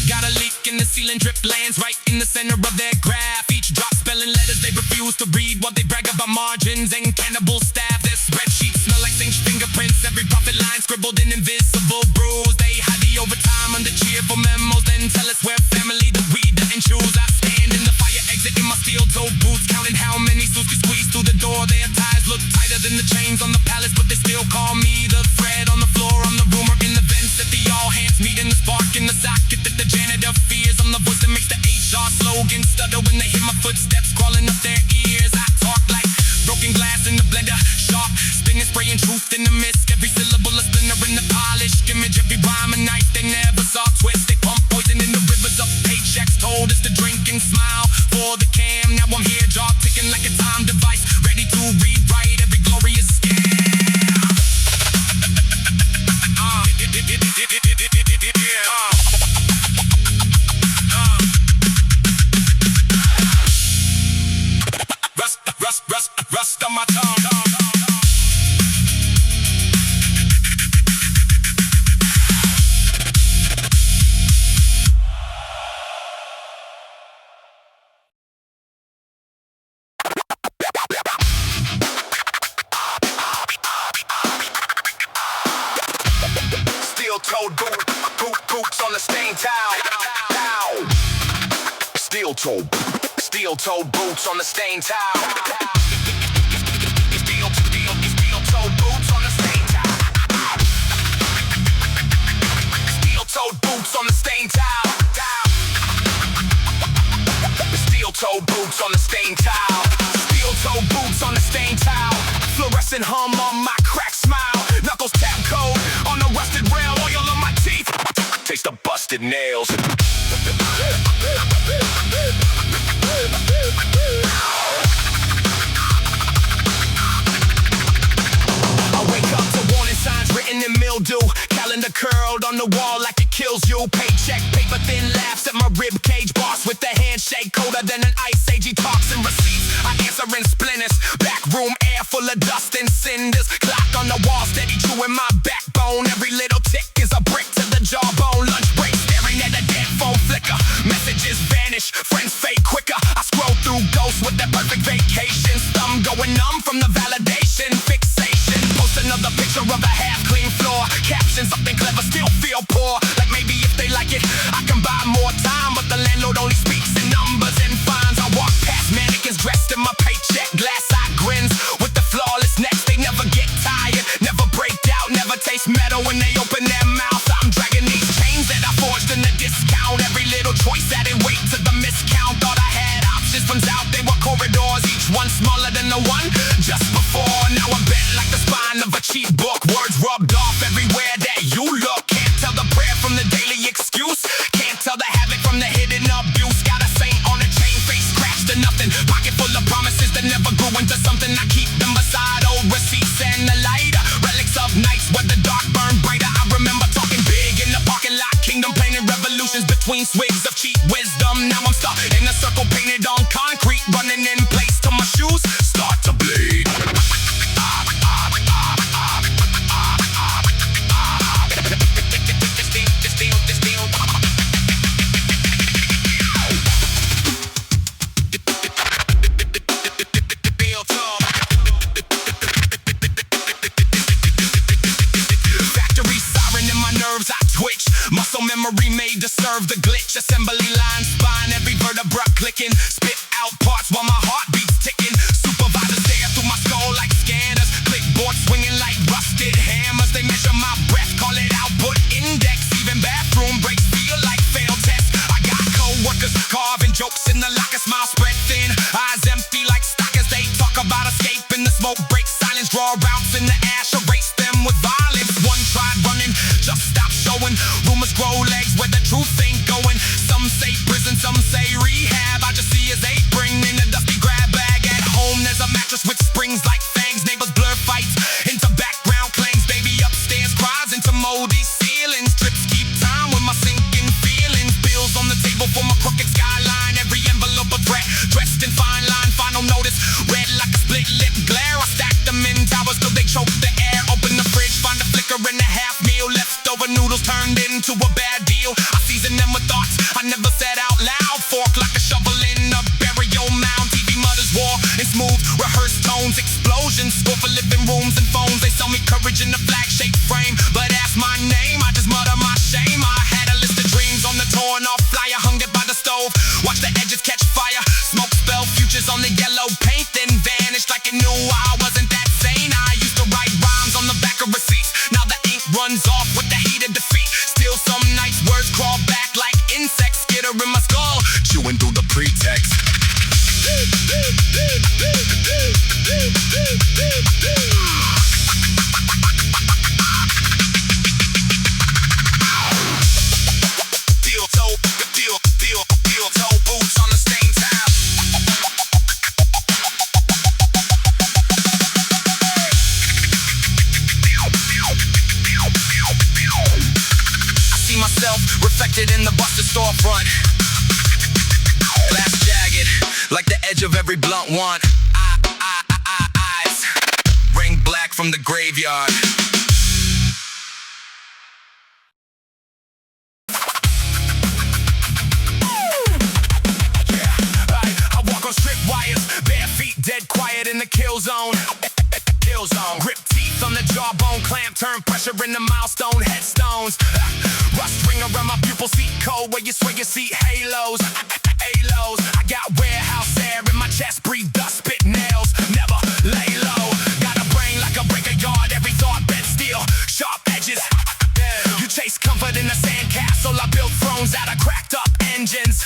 Got a leak in the ceiling, drip lands right in the center of their graph. Each drop spelling letters they refuse to read while they brag about margins and cannibal staff. Their spreadsheets smell like singed fingerprints. Every profit line scribbled in invisible bruise. They hide the overtime under cheerful memos, then tell us we're family that we didn't choose. I stand in the fire exit in my steel-toed boots, counting how many suits can squeeze through the door. Their ties look tighter than the chains on the palace, but they still call me the thread on the floor. I'm the rumor in the vents that the all hands meet in the spark in the socket that the janitor fears. I'm the voice that makes the HR slogan stutter when they hear my footsteps crawling up their ears. I talk like broken glass in the blender, sharp, spinning, spraying truth in the mist. Every syllable a splinter in the polished image. Every rhyme a knife they never saw twist. They pump poison in the rivers of paychecks, told us to drink and smile for the cam. Now I'm here, jaw ticking like a time device, ready to rewrite every glorious scam. Rust on my tongue. Steel-toed boots on the stained towel. Steel-toed boots on the stained towel. Steel-toed boots on the stained towel. Steel-toed boots on the stained towel. Steel-toed boots on the stained towel. Steel-toed boots on the stained towel. Fluorescent hum on my cracked smile. Knuckles tap code on the rusted rail. Oil on my teeth. Taste the busted nails. I wake up to warning signs written in mildew. Calendar curled on the wall like it kills you. Paycheck, paper thin laughs at my rib cage. Boss with the handshake colder than an ice age. He talks and receipts. I answer in splinters. Back room air full of dust and cinders. Clock on the wall steady chewing my backbone. Every little tick is a brick to the jawbone. Lunch break staring at a dead phone flicker. Messages vanish, friends fade quicker. I scroll through ghosts with that perfect vacation. Thumb going numb from the validation fixation. Post another picture of a half-clean floor. Caption something clever, still feel poor. Like maybe if they like it, I can buy more time. But the landlord only speaks in numbers and fines. I walk past mannequins dressed in my paycheck. Glass-eye grins with the flawless necks. They never get tired, never break out, never taste metal when they open their mouth. I'm dragging these chains that I forged in the discount. Every little choice added weight to the miscount. Thought I had options, turns out they were corridors. Each one smaller than the one just before. Now I'm bent like the spine of a cheap book. Words rubbed off everywhere that you look. Can't tell the prayer from the daily excuse. Can't tell the havoc from the hidden abuse. Got a saint on a chain, face scratched to nothing. Pocket full of promises that never grew into something. I keep them beside old receipts and the lighter. Relics of nights where the dark burned brighter. I remember talking big in the parking lot. Kingdom planning revolutions between swigs of cheap wisdom. Now I'm stuck in a circle painted on concrete. Running in place till my shoes start to bleed. Muscle memory made to serve the glitch. Assembly line, spine, every vertebra clicking. Spit out parts while my heart beats ticking. Supervisors stare through my skull like scanners. Clipboard swinging like rusted hammers. They measure my breath, call it output index. Even bathroom breaks feel like failed tests. I got co-workers carving jokes in the locker. Smile spread thin, eyes empty like stock as they talk about escaping. The smoke breaks silence, draw routes in the ash. Erase them with violence. One tried running, just stop showing. Rumors grow legs where the truth ain't going. Some say prison, some say rehab. I just see as they bring in a dusty grab bag. At home there's a mattress with springs like fangs. Neighbors blur fights into background claims. Baby upstairs cries into moldy ceilings. Trips keep time with my sinking feelings. Bills on the table for my crooked skyline. Every envelope a threat, dressed in fine line. Final notice, red like a split lip glare. I stack them in towers till they choke the air. Open the fridge, find a flicker in a half meal. Leftover noodles turned into a bad deal. I season them with thoughts I never said out loud. Fork like a shovel in a burial mound. TV mutters war in smooth, rehearsed tones. Explosions, score for living rooms and phones. They sell me courage in a flag-shaped frame, but ask my name, I just mutter my shame. I had a list of dreams on the torn off flyer. Hung it by the stove, watch the edges catch fire. Smoke spell futures on the yellow paint, then vanished like it knew I wasn't that sane. I used to write rhymes on the back of receipts. Now the ink runs off with the heat of defeat. Still some nights words crawl back like insects. Skitter in my skull, chewing through the pretext. front. Glass jagged, like the edge of every blunt one. Eyes, ring black from the graveyard. I walk on strip wires, bare feet, dead quiet in the kill zone. Kill zone. Grip teeth on the jawbone, clamp, turn pressure into milestone headstones. Rust ring around my pupil, seat cold where you swear you see halos. Halos. I got warehouse air in my chest, breathe dust, spit nails, never lay low. Got a brain like a break a yard, every thought bed steel, sharp edges. You chase comfort in a sandcastle, I built thrones out of cracked up engines.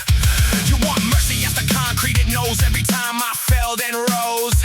You want mercy as the concrete, it knows every time I fell then rose.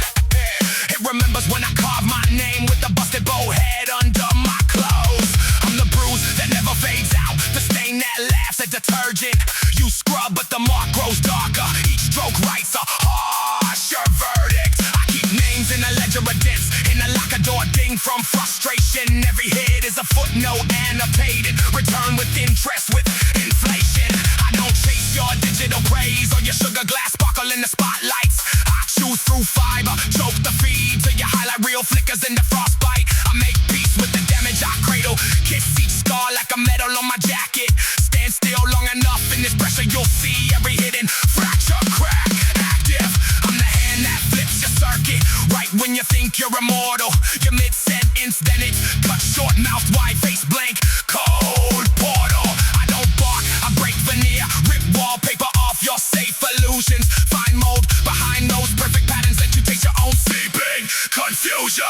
It remembers when I carved my name with a busted bow head under my clothes. I'm the bruise that never fades out, the stain that laughs at detergent. You scrub but the mark grows darker, each stroke writes a harsher verdict. I keep names in a ledger of dents, in a locker door ding from frustration. Every hit is a footnote annotated, return with interest with inflation. I don't chase your digital praise or your sugar glass sparkle in the spotlights. I choose through fiber, choke the feed till your highlight reel flickers in the frostbite. I make peace with the damage I cradle, kiss each scar like a medal on my jacket. Stand still long enough in this pressure, you'll see every hidden fracture, crack, active. I'm the hand that flips your circuit, right when you think you're immortal. You're mid-sentence, then it's cut short, mouth wide, face blank, cold portal. I don't bark, I break veneer, rip wallpaper off your safe illusions. Find mold behind those perfect patterns that you take your own sleeping confusion.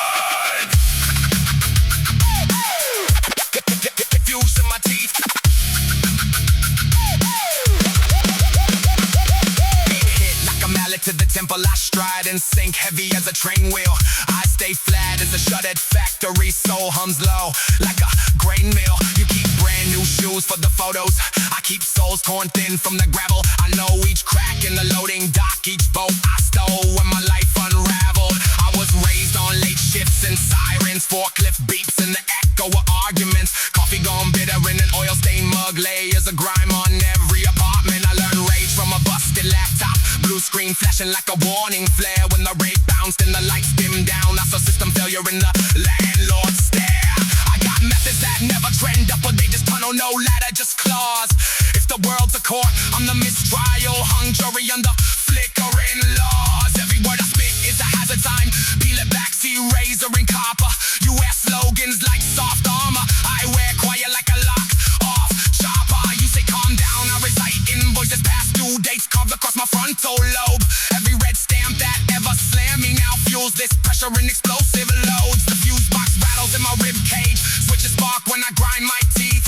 Fusing my teeth. Hit like a mallet to the temple, I stride and sink heavy as a train wheel. I stay flat as a shuttered factory, soul hums low like a grain mill. You keep brand new shoes for the photos, I keep souls torn thin from the gravel. I know each crack in the loading dock, each boat I stole when my life unraveled. I was raised on late shifts and sirens, forklift beeps and the echo of arguments. Coffee gone bitter in an oil stained mug, layers of grime on every apartment. I learned rage from a busted laptop, blue screen flashing like a warning flare. When the rate bounced and the lights dimmed down, I saw system failure in the landlord stare. I got methods that never trend up, but they just tunnel, no ladder, just claws. If the world's a court, I'm the mistrial, hung jury under flickering laws. Every word I spit is a hazard sign, peel it back, see razor and copper. You wear slogans like soft armor, I wear quiet like a lock off chopper. You say calm down, I recite invoices past due dates carved across my frontal lobe. Every red stamp that ever slammed me now fuels this pressure and explosive loads. The fuse box rattles in my rib cage, switches spark when I grind my teeth.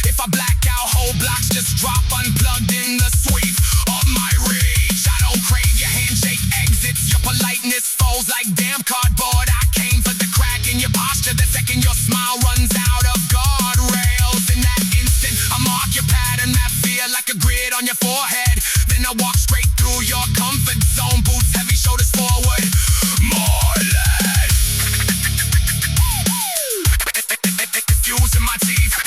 If I black out, whole blocks just drop unplugged in the sweep of my reach. I don't crave your handshake exits, your politeness falls like damn cardboard. I came for the crack in your posture the second your smile runs out of guardrails. In that instant, I mark your pattern, that fear like a grid on your forehead. Then I walk straight through your comfort zone, boots heavy, shoulders forward, more lead. Fusing my teeth.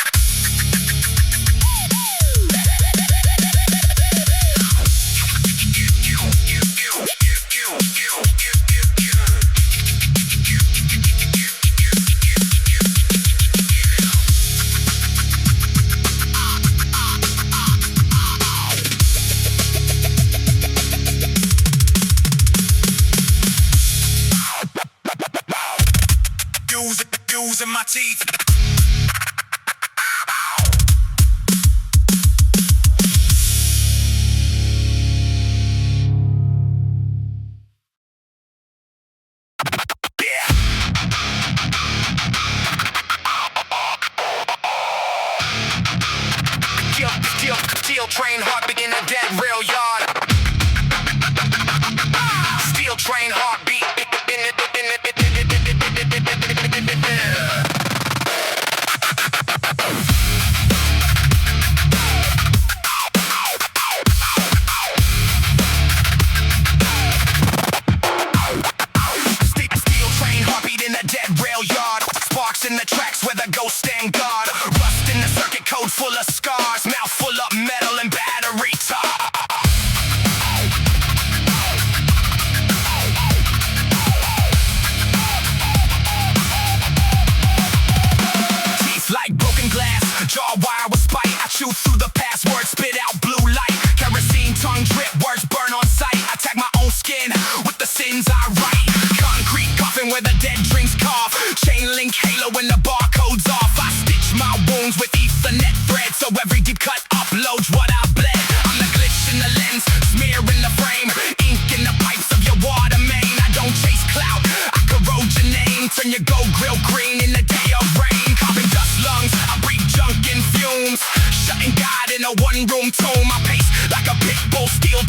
Using my teeth. Steel train heartbeat in a dead rail yard. Steel train heartbeat in it. In the tracks where the ghosts stand guard. Rust in the circuit code full of scars, mouth full of metal and battery.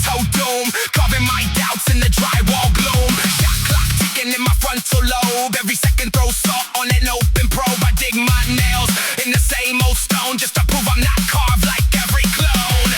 toe doom, carving my doubts in the drywall gloom. Shot clock ticking in my frontal lobe. Every second throw salt on an open probe. I dig my nails in the same old stone just to prove I'm not carved like every clone.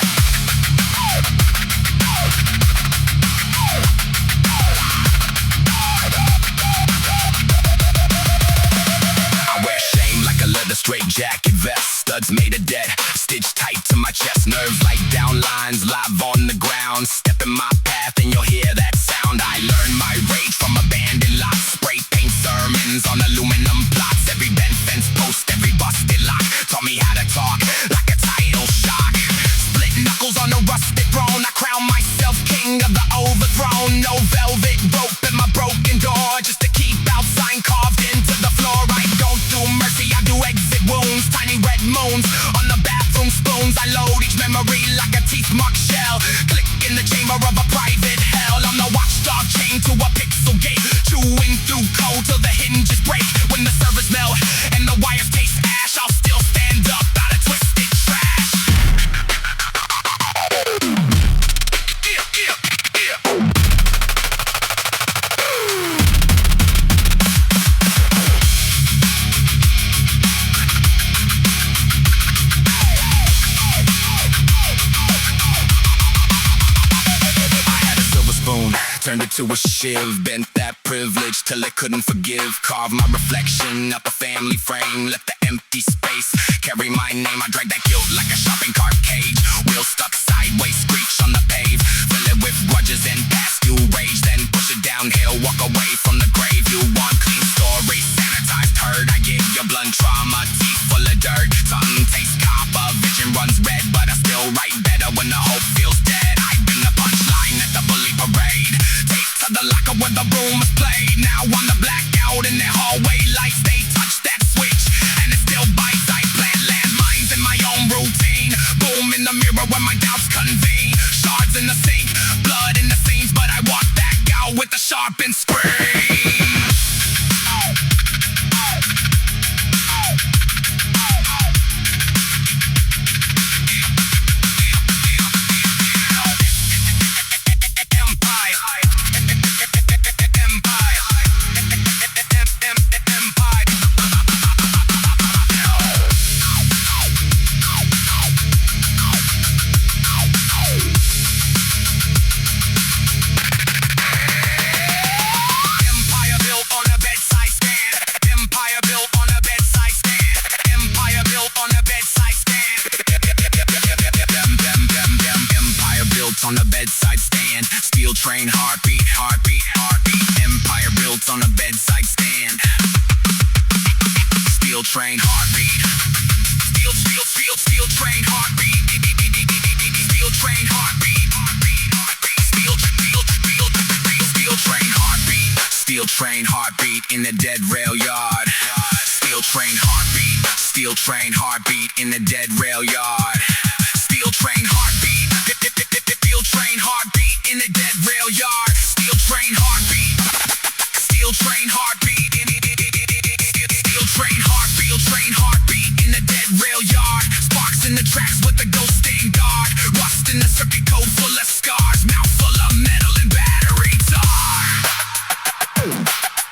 I wear shame like a leather straight jacket vest. Studs made of dead, stitched tight to my chest. Nerves like down lines, live on the ground. Step in my path and you'll hear that sound. I learned my rage from abandoned lots. Spray paint sermons on aluminum plots. Every bent fence post, every busted lock taught me how to talk like a title shock. Split knuckles on a rusted throne. I crown myself king of the overthrown. No velvet rope in my broken door just to keep out sign carved into the floor. I don't do mercy, I do exit wounds. Tiny red moons on the bathroom spoons. I load each memory like a teeth mark shell. Click in the chamber of a private hell. I'm the watchdog chained to a pixel gate, chewing through cold till the hinges break. When the servers melt and the wires taste ash, I'll still stand up out of twisted trash. Turned it to a shiv, bent that privilege till it couldn't forgive. Carve my reflection up a family frame, left the empty space, carry my name. I drag that guilt like a shopping cart cage, wheel stuck sideways, screech on the pave. Fill it with grudges and past due rage, then push it downhill, walk away from the grave. You want clean story, sanitized herd. I give you blunt trauma, teeth full of dirt, tongue tastes copper, vision runs red, but I still write better when the hope feels dead. I've been the punchline at the bully parade, the locker where the room is played. Now on the blackout in their hallway lights, they touch that switch and it still bites. I plant landmines in my own routine. Boom in the mirror when my doubts convene. Shards in the sink, blood in the seams, but I walk back out with a sharpened scream. On a bedside stand, steel train heartbeat, heartbeat, heartbeat. Empire built on a bedside stand. Steel train heartbeat. Steel, steel, steel, steel train heartbeat. Steel train heartbeat. Steel, steel, steel, steel, steel train heartbeat. Steel train heartbeat in the dead rail yard. Steel train heartbeat. Steel train heartbeat in the dead rail yard. Steel train heartbeat. Steel train heartbeat in the dead rail yard. Steel train heartbeat. Steel train heartbeat. Steel train heartbeat. Steel train heartbeat in the dead rail yard. Sparks in the tracks with the ghost stained guard. Rust in the circuit code full of scars. Mouth full of metal and battery tar.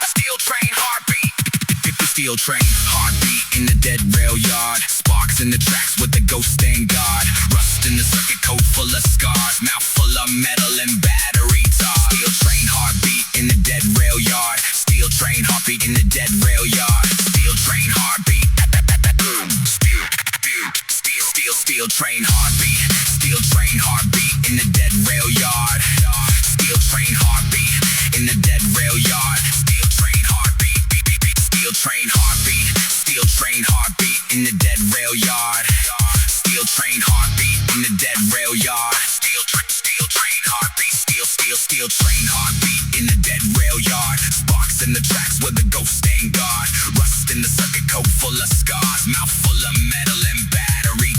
Steel train heartbeat. Steel train heartbeat in the dead rail yard. Sparks in the tracks with the ghost stained guard. Rust in the circuit code full of scars. Mouth full of metal and battery tar. Steel train heartbeat in the dead rail yard. Steel train heartbeat in the dead rail yard. Steel train heartbeat. Steel, steel, steel, steel train heartbeat. Steel train heartbeat in the dead rail yard. Steel train heartbeat in the dead rail yard. Steel train heartbeat. Steel train heartbeat. Steel train heartbeat in the dead rail yard. Steel train heartbeat in the dead rail yard. Steel train heartbeat. Steel train heartbeat in the dead rail yard. Sparks in the tracks with the ghost stained guard. Rust in the circuit code full of scars. Mouth full of metal and battery